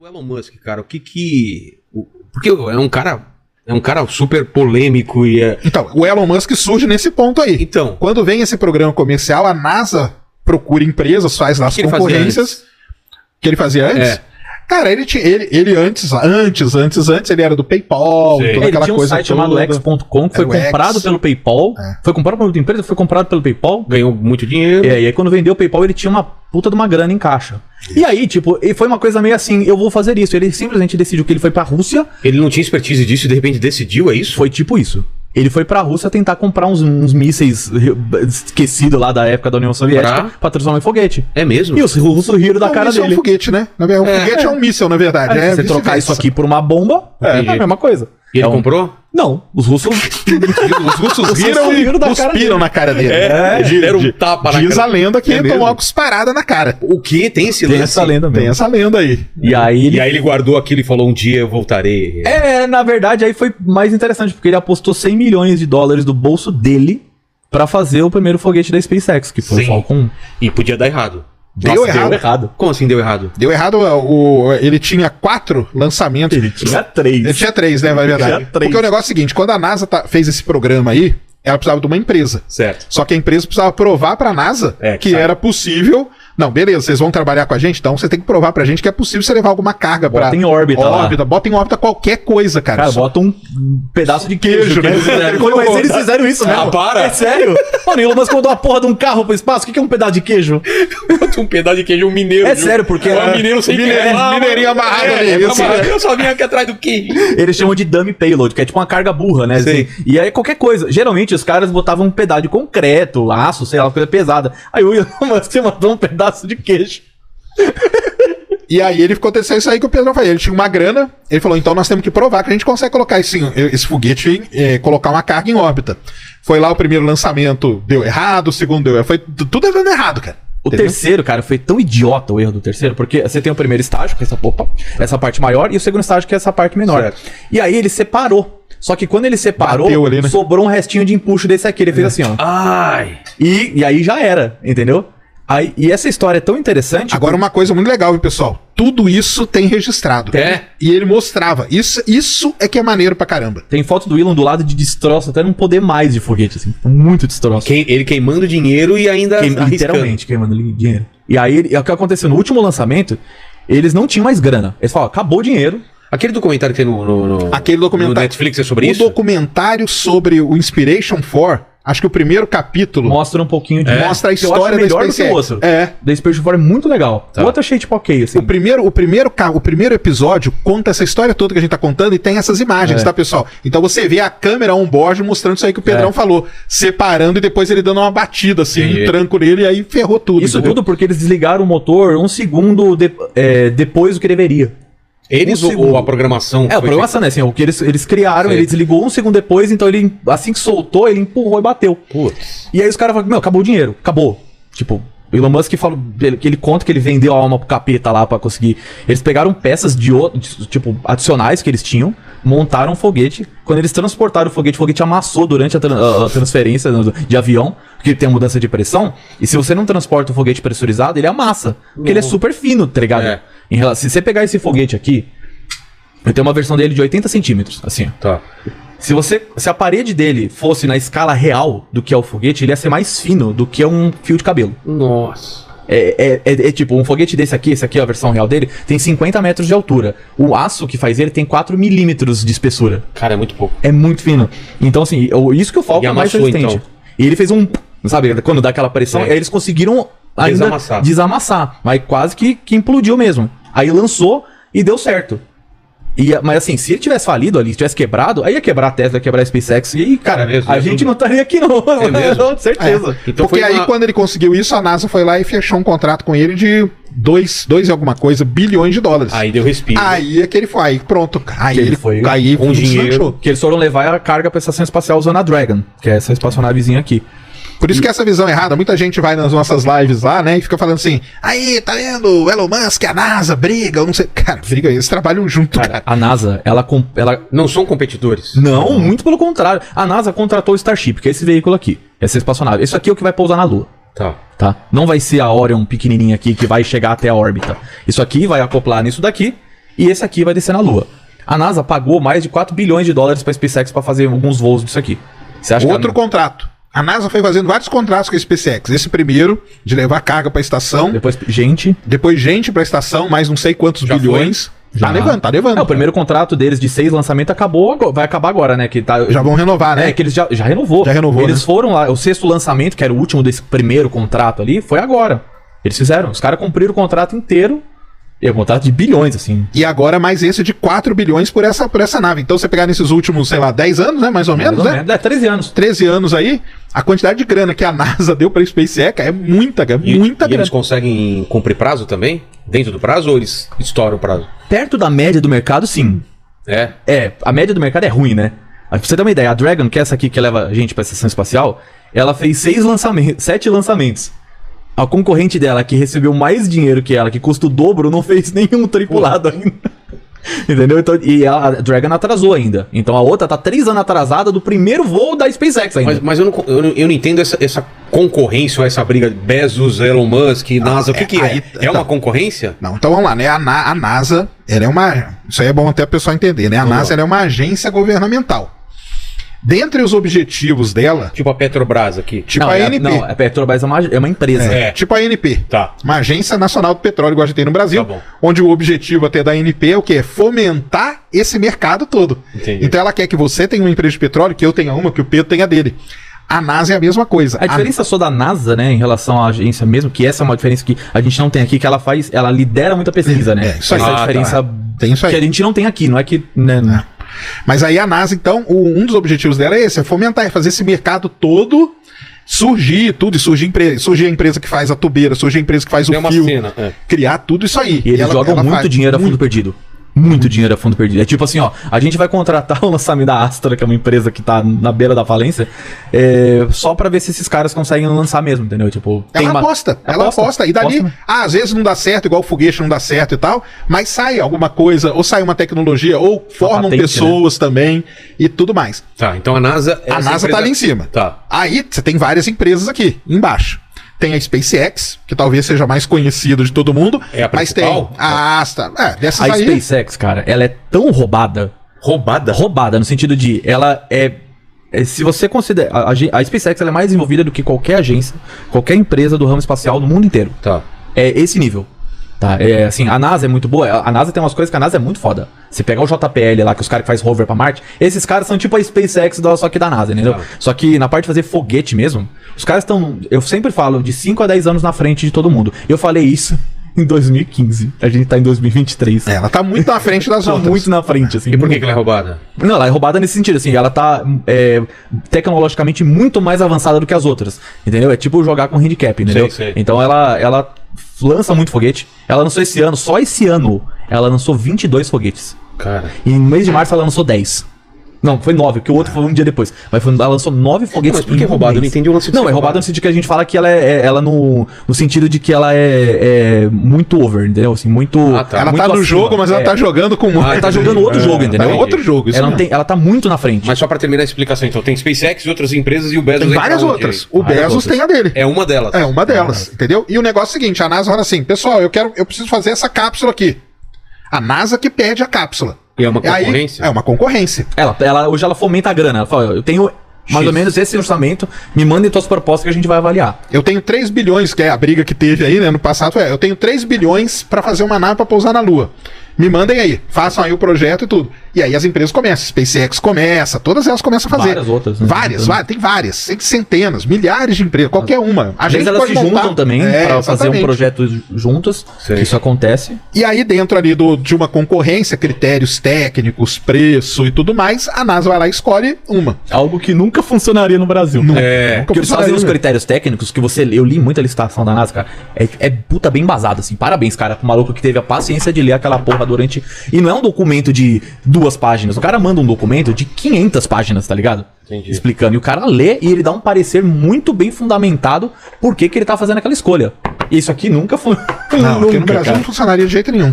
O Elon Musk, cara, porque é um cara super polêmico e Então, o Elon Musk surge nesse ponto aí. Então, quando vem esse programa comercial, a NASA procura empresas, faz lá as concorrências. Que ele fazia antes? Cara, ele antes, ele era do PayPal, toda ele aquela tinha um coisa site chamado X.com, que foi comprado pelo PayPal. Foi comprado por outra empresa, foi comprado pelo PayPal. Ganhou muito dinheiro. E aí quando vendeu o PayPal, ele tinha uma puta de uma grana em caixa. E aí, tipo, e foi uma coisa meio assim, eu vou fazer isso. Ele simplesmente decidiu que ele foi pra Rússia. Ele não tinha expertise disso e de repente decidiu, é isso? Foi tipo isso. Ele foi pra Rússia tentar comprar uns mísseis esquecidos lá da época da União Soviética pra transformar em foguete. É mesmo? E os russos riram da cara dele. É um foguete, né? Na verdade, um foguete é um míssil, na verdade. Se você trocar isso aqui por uma bomba, é a mesma coisa. E ele comprou? Não, os russos riram e cuspiram na cara dele. Deram um tapa na cara. Diz a lenda que ele tomou uma cusparada na cara. O que? Tem esse Tem lance? essa lenda mesmo. Tem essa lenda aí. E aí ele guardou aquilo e falou, um dia eu voltarei. Na verdade, aí foi mais interessante, porque ele apostou 100 milhões de dólares do bolso dele pra fazer o primeiro foguete da SpaceX, que foi o Falcon 1. E podia dar errado. Deu errado. Como assim deu errado? Deu errado, ele tinha 4 lançamentos. Ele tinha 3. Ele tinha 3, né? Vai verdade. Porque o negócio é o seguinte, quando a NASA fez esse programa aí, ela precisava de uma empresa. Certo. Só que a empresa precisava provar pra NASA que era possível. Não, beleza, vocês vão trabalhar com a gente, então você tem que provar pra gente que é possível você levar alguma carga pra... Bota em órbita lá. Bota em órbita qualquer coisa, cara. Cara, bota um pedaço de queijo, né? Mas eles fizeram isso mesmo. Ah, para! É sério? Mano, Elon Musk mandou uma porra de um carro pro espaço. O que é um pedaço de queijo? Um pedaço de queijo, um mineiro. É sério, porque... Um mineiro sem mineirinho amarrado ali. Eu só vim aqui atrás do queijo. Eles chamam de dummy payload, que é tipo uma carga burra, né? Assim, e aí qualquer coisa. Geralmente os caras botavam um pedaço de concreto, aço, sei lá, uma coisa pesada. Aí o Elon Musk mandou um pedaço de queijo. E aí aconteceu isso aí que o Pedro falou. Ele tinha uma grana, ele falou, então nós temos que provar que a gente consegue colocar esse foguete, colocar uma carga em órbita. Foi lá o primeiro lançamento, deu errado, o segundo deu errado, foi tudo dando errado, cara. O terceiro, cara, foi tão idiota o erro do terceiro, porque você tem o primeiro estágio, que é essa parte maior, e o segundo estágio, que é essa parte menor. Certo. E aí ele separou. Só que quando ele separou, ali, né? Sobrou um restinho de empuxo desse aqui. Ele fez assim, ó. Ai! E aí já era, entendeu? Aí, e essa história é tão interessante... Agora uma coisa muito legal, viu, pessoal? Tudo isso tem registrado. E ele mostrava. Isso é que é maneiro pra caramba. Tem foto do Elon do lado de destroço, até não poder mais de foguete, assim. Muito destroço. Ele queimando dinheiro e ainda literalmente queimando dinheiro. E aí, o que aconteceu no último lançamento, eles não tinham mais grana. Eles falaram, acabou o dinheiro. Aquele documentário que tem Aquele documentário, no Netflix é sobre isso? O documentário sobre o Inspiration 4... Acho que o primeiro capítulo... Mostra um pouquinho de... Mostra a história da SpaceX. Do que o outro. Da Inspiration 4 é muito legal. O outro achei tipo ok, assim. O primeiro episódio conta essa história toda que a gente tá contando e tem essas imagens, tá, pessoal? Então você vê a câmera on-board mostrando isso aí que o Pedrão falou. Separando e depois ele dando uma batida, assim, um tranco nele e aí ferrou tudo. Isso tudo porque eles desligaram o motor um segundo depois do que deveria. Eles ou a programação? A programação, né? Assim, o que eles criaram, ele desligou um segundo depois, então ele, assim que soltou, ele empurrou e bateu. Putz. E aí os caras falaram, acabou o dinheiro, acabou. Tipo, o Elon Musk fala, que ele conta que ele vendeu a alma pro capeta lá pra conseguir. Eles pegaram peças tipo, adicionais que eles tinham, montaram um foguete. Quando eles transportaram o foguete amassou durante a transferência de avião, porque tem a mudança de pressão. E se você não transporta o foguete pressurizado, ele amassa. Porque ele é super fino, tá ligado? Se você pegar esse foguete aqui, eu tenho uma versão dele de 80 centímetros, assim, ó. Tá. Se a parede dele fosse na escala real do que é o foguete, ele ia ser mais fino do que um fio de cabelo. Nossa. É tipo, um foguete desse aqui, esse aqui é a versão real dele, tem 50 metros de altura. O aço que faz ele tem 4 milímetros de espessura. Cara, é muito pouco. É muito fino. Então, assim, isso que o Falcon é mais resistente. Então. E ele fez sabe, quando dá aquela pressão, aí eles conseguiram ainda desamassar. Mas quase que implodiu mesmo. Aí lançou e deu certo. Mas assim, se ele tivesse falido ali, tivesse quebrado, aí ia quebrar a Tesla, ia quebrar a SpaceX. E aí, cara, a gente não estaria aqui não. Não, certeza. Então porque aí quando ele conseguiu isso, a NASA foi lá e fechou um contrato com ele de 2 e alguma coisa, bilhões de dólares. Aí deu respiro. Aí é que ele foi, aí pronto. Aí ele foi com dinheiro. Que eles foram levar a carga pra estação espacial usando a Dragon, que é essa espaçonavezinha aqui. Por isso que essa visão é errada, muita gente vai nas nossas lives lá, né, e fica falando assim, aí, tá vendo, o Elon Musk, a NASA, briga, eu não sei. Cara, briga, eles trabalham junto, cara. A NASA, ela não são competidores. Não, muito pelo contrário. A NASA contratou o Starship, que é esse veículo aqui, essa espaçonave. Isso aqui é o que vai pousar na Lua. Tá? Não vai ser a Orion pequenininha aqui que vai chegar até a órbita. Isso aqui vai acoplar nisso daqui e esse aqui vai descer na Lua. A NASA pagou mais de 4 bilhões de dólares pra SpaceX pra fazer alguns voos disso aqui. Você acha Outro contrato. A NASA foi fazendo vários contratos com a SpaceX. Esse primeiro, de levar carga pra estação. Depois, gente Pra estação, mais não sei quantos bilhões. Tá levando. O primeiro contrato deles de 6 lançamentos vai acabar agora, né? Que tá, já vão renovar, né? Que eles já renovou. Eles foram lá, o 6º lançamento, que era o último desse primeiro contrato ali, foi agora. Eles fizeram, os caras cumpriram o contrato inteiro. E é um contrato de bilhões, assim. E agora mais esse de 4 bilhões por essa nave. Então você pegar nesses últimos, sei lá, 10 anos, né? Mais ou menos, né? 13 anos. 13 anos aí, a quantidade de grana que a NASA deu pra SpaceX é muita grana. E eles conseguem cumprir prazo também? Dentro do prazo ou eles estouram o prazo? Perto da média do mercado, sim. A média do mercado é ruim, né? Pra você ter uma ideia, a Dragon, que é essa aqui que leva a gente pra estação espacial, ela fez 7 lançamentos. A concorrente dela, que recebeu mais dinheiro que ela, que custa o dobro, não fez nenhum tripulado ainda. Entendeu? Então, e a Dragon atrasou ainda. Então a outra tá 3 anos atrasada do primeiro voo da SpaceX ainda. Mas eu não entendo essa concorrência ou essa briga Bezos, Elon Musk, NASA. O que é? É uma concorrência? Não, então vamos lá, né? A NASA, ela é uma... Isso aí é bom até a pessoa entender, né? A NASA ela é uma agência governamental. Dentre os objetivos dela... Tipo a Petrobras aqui. Tipo a ANP. Não, a Petrobras é uma empresa. Tipo a ANP. Tá. Uma agência nacional do petróleo, igual a gente tem no Brasil. Tá bom. Onde o objetivo até da ANP é o quê? Fomentar esse mercado todo. Entendi. Então ela quer que você tenha uma empresa de petróleo, que eu tenha uma, que o Pedro tenha dele. A NASA é a mesma coisa. A diferença só da NASA, né, em relação à agência mesmo, que essa é uma diferença que a gente não tem aqui, que ela lidera muita pesquisa, né? Isso aí. Essa é a diferença Tem isso aí. que a gente não tem aqui, não é que... Né, Mas aí a NASA, então, um dos objetivos dela é esse, é fomentar, é fazer esse mercado todo surgir tudo, e surgir a empresa que faz a tubeira, surgir a empresa que faz o fio, criar tudo isso aí. E eles jogam muito dinheiro a fundo perdido. Muito dinheiro a fundo perdido. É tipo assim, ó, a gente vai contratar o lançamento da Astra, que é uma empresa que tá na beira da falência, só pra ver se esses caras conseguem lançar mesmo, entendeu? Tipo, ela aposta. E dali, às vezes não dá certo, igual o foguete não dá certo e tal, mas sai alguma coisa, ou sai uma tecnologia, ou formam patente, pessoas, né? Também, e tudo mais. Tá, então a NASA... A NASA tá ali em cima. Tá. Aí você tem várias empresas aqui, embaixo. Tem a SpaceX, que talvez seja mais conhecida de todo mundo. É a principal? Mas tem a Astra. Dessas a aí... SpaceX, cara, ela é tão roubada. Roubada? Roubada, no sentido de... Ela se você considera... A SpaceX ela é mais envolvida do que qualquer agência, qualquer empresa do ramo espacial no mundo inteiro. Tá. É esse nível. Tá, assim, a NASA é muito boa. A NASA tem umas coisas que a NASA é muito foda. Você pegar o JPL lá, que os caras que faz rover pra Marte, esses caras são tipo a SpaceX, só que da NASA, entendeu? Só que na parte de fazer foguete mesmo, os caras estão, eu sempre falo, de 5 a 10 anos na frente de todo mundo. Eu falei isso em 2015. A gente tá em 2023. Ela tá muito na frente das outras. Muito na frente, assim. E por que ela é roubada? Não, ela é roubada nesse sentido, assim. Ela tá tecnologicamente muito mais avançada do que as outras. Entendeu? É tipo jogar com handicap, entendeu? Sei. Então ela lança muito foguete. Ela lançou esse ano, só esse ano, ela lançou 22 foguetes. Cara. E no mês de março ela lançou 10. Não, foi 9, porque o outro foi um dia depois. Mas ela lançou 9 foguetes. Mas por que roubado? Eu não entendi o lance de Não, é roubado no sentido que a gente fala que ela no sentido de que ela é muito over, entendeu? Assim, muito. Ela muito tá no acima. jogo, mas ela tá jogando com Ela tá jogando outro jogo, entendeu? É outro jogo, isso Ela tá muito na frente. Mas só pra terminar a explicação, então, tem SpaceX e outras empresas e o Bezos... Tem várias outras. O Bezos tem a dele. É uma delas. É uma delas, entendeu? E o negócio é o seguinte, a NASA fala assim, pessoal, eu preciso fazer essa cápsula aqui. A NASA que pede a cápsula. E é uma concorrência? É uma concorrência. Hoje ela fomenta a grana. Ela fala, eu tenho mais ou menos esse orçamento, me mandem suas propostas que a gente vai avaliar. Eu tenho 3 bilhões, que é a briga que teve aí, né, no passado, eu tenho 3 bilhões pra fazer uma nave pra pousar na Lua. Me mandem aí, façam aí o projeto e tudo. E aí as empresas começam, SpaceX começa, todas elas começam a fazer. Várias outras, né? Tem várias, tem centenas, milhares de empresas, qualquer uma. Às vezes elas se juntam também pra fazer um projeto juntas, isso acontece. E aí dentro ali de uma concorrência, critérios técnicos, preço e tudo mais, a NASA vai lá e escolhe uma. Algo que nunca funcionaria no Brasil. Porque eles fazem os critérios técnicos que eu li muita licitação da NASA, cara, é puta bem embasado, assim, parabéns, cara, pro maluco que teve a paciência de ler aquela porra durante... E não é um documento de 2 páginas. O cara manda um documento de 500 páginas, tá ligado? Entendi. Explicando. E o cara lê e ele dá um parecer muito bem fundamentado por que ele tá fazendo aquela escolha. E isso aqui nunca foi... Não, aqui no Brasil não funcionaria de jeito nenhum.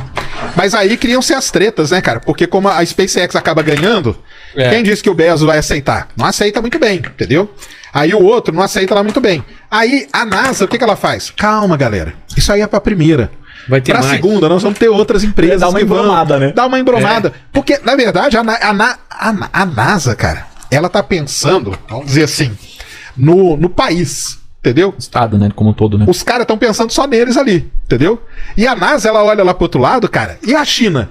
Mas aí criam-se as tretas, né, cara? Porque como a SpaceX acaba ganhando, quem disse que o Bezos vai aceitar? Não aceita muito bem, entendeu? Aí o outro não aceita lá muito bem. Aí a NASA, o que ela faz? Calma, galera. Isso aí é pra primeira. Vai ter pra mais. segunda, nós vamos ter outras empresas. Dá uma que vão embromada, né? Dá uma embromada. Porque, na verdade, a NASA, cara, ela tá pensando, vamos dizer assim, no país, entendeu? Estado, né? Como um todo, né? Os caras estão pensando só neles ali, entendeu? E a NASA, ela olha lá pro outro lado, cara, e a China?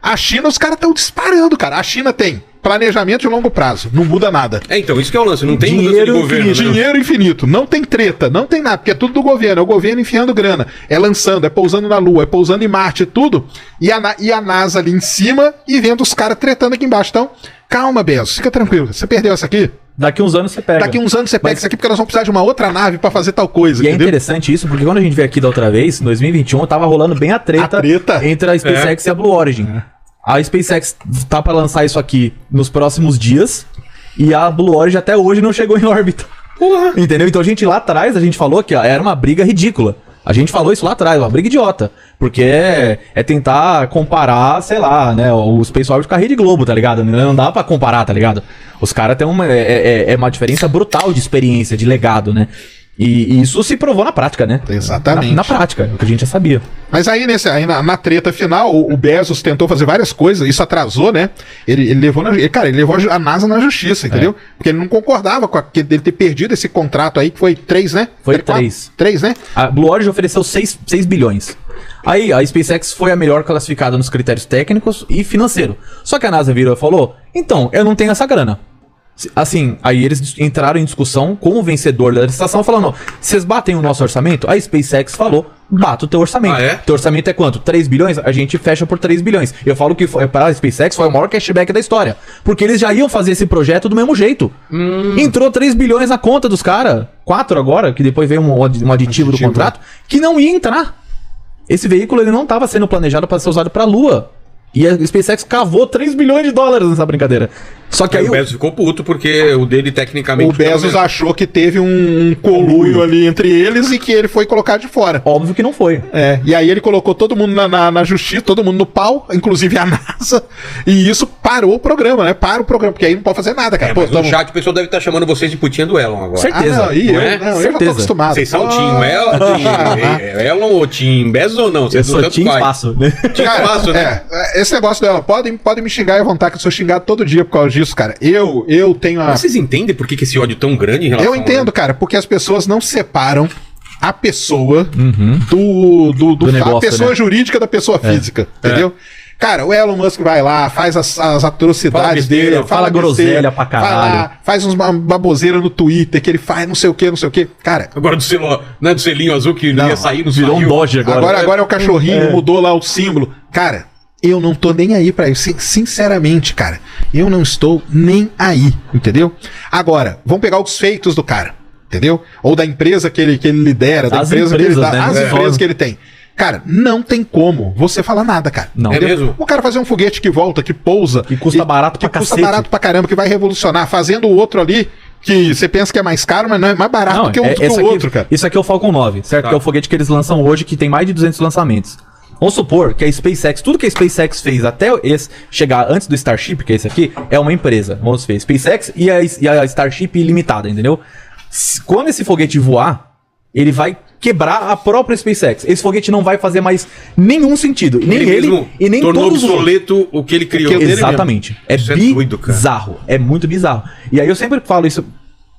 A China, os caras estão disparando, cara. A China tem planejamento de longo prazo, não muda nada. Então, isso que é o lance, não tem Dinheiro mudança de governo. infinito. Né? Dinheiro infinito, não tem treta, não tem nada, porque é tudo do governo, é o governo enfiando grana, é lançando, é pousando na Lua, é pousando em Marte, tudo, e a NASA ali em cima e vendo os caras tretando aqui embaixo. Então, calma, Bezos, fica tranquilo, você perdeu essa aqui? Daqui uns anos você pega. Daqui uns anos você pega isso aqui porque nós vamos precisar de uma outra nave pra fazer tal coisa, E é entendeu? interessante isso, porque quando a gente veio aqui da outra vez, em 2021, tava rolando bem a treta entre a SpaceX e a Blue Origin. A SpaceX tá pra lançar isso aqui nos próximos dias, e a Blue Origin até hoje não chegou em órbita. Porra. Entendeu? Então lá atrás, a gente falou que era uma briga ridícula. A gente falou isso lá atrás, uma briga idiota. Porque é tentar comparar, sei lá, né, o Space Orbit com a Rede Globo, tá ligado? Não dá pra comparar, tá ligado? Os caras têm uma diferença brutal de experiência, de legado, né? E isso se provou na prática, né? Exatamente. Na prática, o que a gente já sabia. Mas aí, na treta final, o Bezos tentou fazer várias coisas, isso atrasou, né? Ele levou ele levou a NASA na justiça, entendeu? Porque ele não concordava com ele ter perdido esse contrato aí, que foi 3, né? Foi 3. 3, né? A Blue Origin ofereceu 6 bilhões. Aí a SpaceX foi a melhor classificada nos critérios técnicos e financeiro. Só que a NASA virou e falou, então, eu não tenho essa grana. Assim, aí eles entraram em discussão com o vencedor da licitação, falando, vocês batem o nosso orçamento? A SpaceX falou, bata o teu orçamento. Ah, é? Teu orçamento é quanto? 3 bilhões? A gente fecha por 3 bilhões. Eu falo que para a SpaceX foi o maior cashback da história. Porque eles já iam fazer esse projeto do mesmo jeito. Entrou 3 bilhões na conta dos caras. 4 agora, que depois veio um aditivo do contrato, que não ia entrar. Esse veículo ele não estava sendo planejado para ser usado para a Lua. E a SpaceX cavou 3 bilhões de dólares nessa brincadeira. Só que aí o Bezos ficou puto porque o dele tecnicamente... O Bezos achou que teve um conluio ali entre eles e que ele foi colocado de fora. Óbvio que não foi. E aí ele colocou todo mundo na justiça, todo mundo no pau, inclusive a NASA, e isso parou o programa, né? Para o programa, porque aí não pode fazer nada, cara. Mas no chat o pessoal deve estar chamando vocês de putinha do Elon agora. Certeza. Não, eu já tô acostumado. Vocês são Team Elon ou Team Bezos ou não? Eu sou Team Espaço, né? Team Espaço, né? Esse negócio dela, podem me xingar à vontade, que eu sou xingado todo dia por causa disso, cara. Eu tenho a... Mas vocês entendem por que esse ódio é tão grande em relação Eu entendo, cara, porque as pessoas não separam a pessoa Do a negócio, pessoa né? jurídica da pessoa física, entendeu? Cara, o Elon Musk vai lá, faz as atrocidades Fala besteira, dele, fala besteira, groselha pra caralho. vai lá, faz uns baboseiras no Twitter, que ele faz não sei o que. Cara, Agora do selo, não é do selinho azul que não ia sair, não Virou um saiu. Doge agora. agora é o cachorrinho, mudou lá o símbolo. Cara, eu não tô nem aí pra isso. Sinceramente, cara, eu não estou nem aí, entendeu? Agora, vamos pegar os feitos do cara, entendeu? Ou da empresa que ele lidera, da As empresa que ele empresas, dá, né? as empresas que ele tem. Cara, não tem como você falar nada, cara. Não. É mesmo? O cara fazer um foguete que volta, que pousa. Que custa barato pra que custa cacete. barato pra caramba, que vai revolucionar. Fazendo o outro ali, que você pensa que é mais caro, mas não é mais barato que o outro, cara. Isso aqui é o Falcon 9, certo? Tá. Que é o foguete que eles lançam hoje, que tem mais de 200 lançamentos. Vamos supor que a SpaceX, tudo que a SpaceX fez até chegar antes do Starship, que é esse aqui, é uma empresa. Vamos ver, SpaceX e a Starship Limitada, entendeu? Quando esse foguete voar, ele vai quebrar a própria SpaceX. Esse foguete não vai fazer mais nenhum sentido. Nem ele mesmo e nem tornou todos os outros. obsoleto o que ele criou. Exatamente. É Isso é doido, cara. bizarro. É muito bizarro. E aí eu sempre falo isso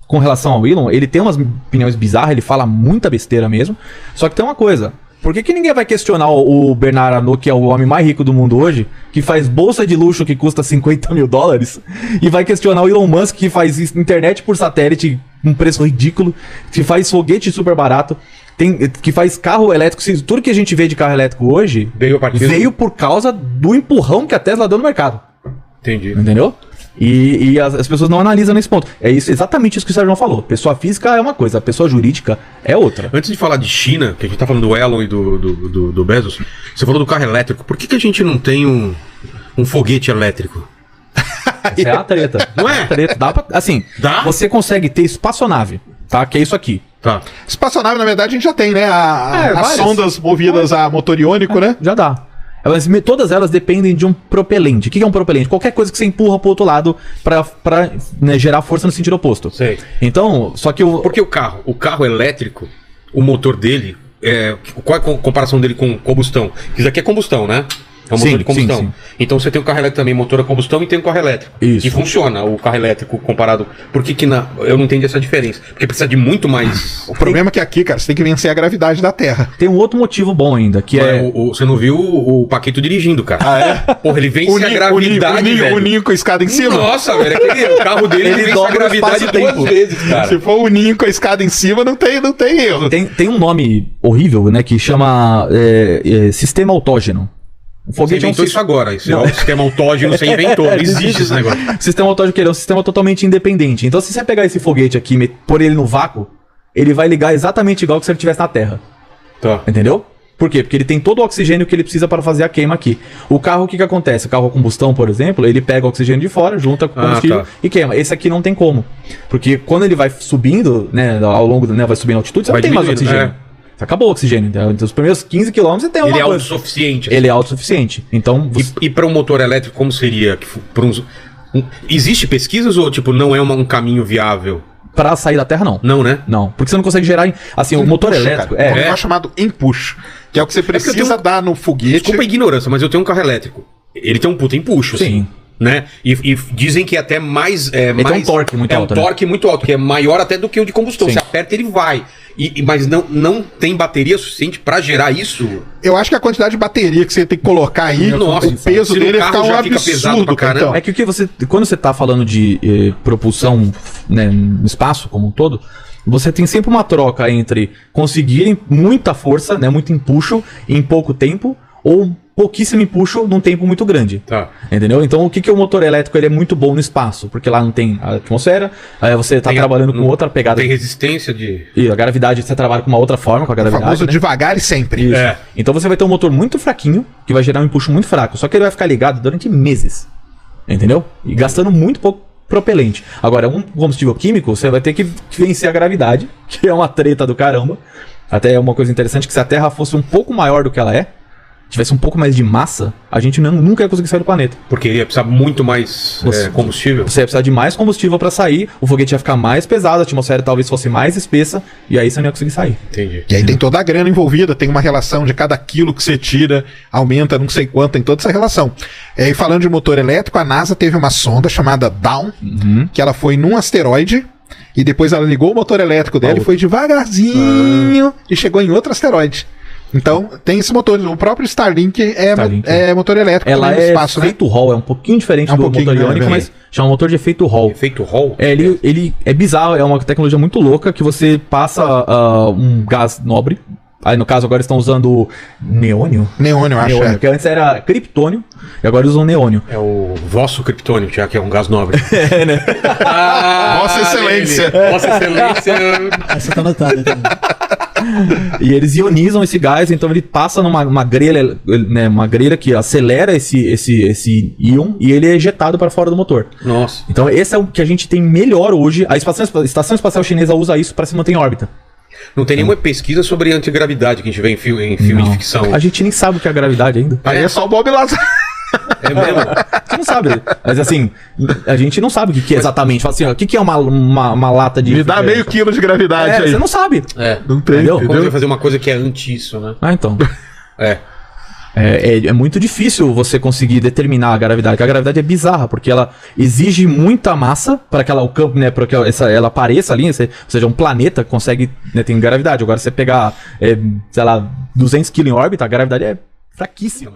com relação ao Elon. Ele tem umas opiniões bizarras, ele fala muita besteira mesmo. Só que tem uma coisa. Por que ninguém vai questionar o Bernard Arnault, que é o homem mais rico do mundo hoje, que faz bolsa de luxo que custa 50 mil dólares, e vai questionar o Elon Musk, que faz internet por satélite um preço ridículo, que faz foguete super barato, que faz carro elétrico. Tudo que a gente vê de carro elétrico hoje veio por causa do empurrão que a Tesla deu no mercado. Entendi. Entendeu? E as pessoas não analisam nesse ponto. É isso, exatamente isso que o Sérgio falou. Pessoa física é uma coisa, a pessoa jurídica é outra. Antes de falar de China, que a gente tá falando do Elon e do Bezos, você falou do carro elétrico. Por que a gente não tem um foguete elétrico? Essa é a treta. Não é? A treta. Dá pra, assim, Dá? você consegue ter espaçonave, tá? Que é isso aqui. Tá. Espaçonave, na verdade, a gente já tem, né? As várias. sondas movidas a motor iônico, né? Já dá. Todas elas dependem de um propelente. O que é um propelente? Qualquer coisa que você empurra pro outro lado pra né, gerar força no sentido oposto. Sei. Então, só que Porque o carro elétrico, o motor dele, qual é a comparação dele com combustão? Isso aqui é combustão, né? É um motor Sim, de combustão. sim. Então você tem o carro elétrico também, motor a combustão, e tem o carro elétrico. Isso. E funciona o carro elétrico comparado. Por que eu não entendi essa diferença? Porque precisa de muito mais. O problema é que aqui, cara, você tem que vencer a gravidade da Terra. Tem um outro motivo bom ainda, que é... Você não viu o Paquito dirigindo, cara. Ah, é? Porra, ele vence a gravidade, velho. o ninho com a escada em cima? Nossa, velho, o carro dele Ele vence a dobra o gravidade espaço-tempo. 2 vezes, cara. Se for o ninho com a escada em cima, não tem erro. Tem um nome horrível, né, que chama sistema autógeno. O Você foguete inventou isso agora. Isso é um sistema autógeno, você inventou. Não existe esse negócio. Sistema autógeno é um sistema totalmente independente. Então, se você pegar esse foguete aqui e pôr ele no vácuo, ele vai ligar exatamente igual que se ele estivesse na Terra. Tá. Entendeu? Por quê? Porque ele tem todo o oxigênio que ele precisa para fazer a queima aqui. O carro, o que acontece? O carro a combustão, por exemplo, ele pega o oxigênio de fora, junta com o combustível tá. e queima. Esse aqui não tem como. Porque quando ele vai subindo, né, ao longo, né, vai subindo a altitude, você Vai não tem mais diminuindo, oxigênio. Acabou o oxigênio. Então, os primeiros 15 km você tem Ele alguma é coisa. autossuficiente. Ele é autossuficiente. Então, E para um motor elétrico, como seria? Existe pesquisas ou, tipo, não é um caminho viável? pra sair da Terra, não. Não, né? Não, porque você não consegue gerar... Assim, o motor elétrico... Cara, um negócio chamado empuxo, que é o que você precisa dar no foguete. Desculpa a ignorância, mas eu tenho um carro elétrico. Ele tem um puta empuxo, Sim. assim. Né? E dizem que é até mais. Ele tem um torque muito alto, um né? torque muito alto, que é maior até do que o de combustão. Sim. Você aperta, ele vai. Mas não tem bateria suficiente pra gerar isso. Eu acho que a quantidade de bateria que você tem que colocar aí, Nossa, o peso se no dele vai carro ficar um já fica pesado absurdo, pra cara. caramba. É que o que você... Quando você tá falando de propulsão, né, no espaço como um todo, você tem sempre uma troca entre conseguirem muita força, né, muito empuxo em pouco tempo, ou pouquíssimo empuxo num tempo muito grande. Tá. Entendeu? Então o que o motor elétrico ele é muito bom no espaço? Porque lá não tem a atmosfera, aí você tá trabalhando com outra pegada. Tem resistência de. E a gravidade, você trabalha com uma outra forma, com a O gravidade. famoso né? devagar e sempre. Isso. É. Então você vai ter um motor muito fraquinho, que vai gerar um empuxo muito fraco. Só que ele vai ficar ligado durante meses. Entendeu? E gastando muito pouco propelente. Agora, um combustível químico, você vai ter que vencer a gravidade, que é uma treta do caramba. Até é uma coisa interessante, que se a Terra fosse um pouco maior do que ela é, tivesse um pouco mais de massa, a gente nunca ia conseguir sair do planeta. Porque ia precisar muito mais combustível. Você ia precisar de mais combustível para sair, o foguete ia ficar mais pesado, a atmosfera talvez fosse mais espessa, e aí você não ia conseguir sair. Entendi. E aí tem toda a grana envolvida, tem uma relação de cada quilo que você tira, aumenta não sei quanto, tem toda essa relação. E falando de motor elétrico, a NASA teve uma sonda chamada Dawn, que ela foi num asteroide, e depois ela ligou o motor elétrico dela e foi devagarzinho, e chegou em outro asteroide. Então, tem esse motor. O próprio Starlink é motor elétrico. Ela também no é espaço, né? efeito Hall, é um pouquinho diferente É um do pouquinho, motor né, iônico, bem. mas chama motor de efeito Hall. Efeito Hall? Ele é bizarro, é uma tecnologia muito louca que você passa um gás nobre. Aí no caso agora estão usando neônio. Neônio, eu acho. Neônio, que antes era criptônio e agora usam neônio. É o vosso criptônio, já que é um gás nobre. Vossa Excelência. Vossa Excelência. Essa tá anotada também. E eles ionizam esse gás, então ele passa numa grelha, né, uma grelha que acelera esse íon e ele é ejetado para fora do motor. Nossa. Então esse é o que a gente tem melhor hoje. A Estação Espacial Chinesa usa isso para se manter em órbita. Não tem nenhuma pesquisa sobre antigravidade que a gente vê em filme de ficção. A gente nem sabe o que é a gravidade ainda. Aí é só o Bob Lazar. É mesmo? Você não sabe. Mas assim, a gente não sabe o que é exatamente. Fala assim, ó, o que é uma lata de... Me dá meio quilo de gravidade aí. Você não sabe. É. Não tem, Entendeu? Como você entendeu? vai fazer uma coisa que é anti isso, né? Ah, então. É. É muito difícil você conseguir determinar a gravidade, porque a gravidade é bizarra, porque ela exige muita massa para que ela, o campo, né, para que ela apareça ali, ou seja, um planeta consegue, né, tem gravidade. Agora, você pegar, sei lá, 200 kg em órbita, a gravidade é fraquíssima.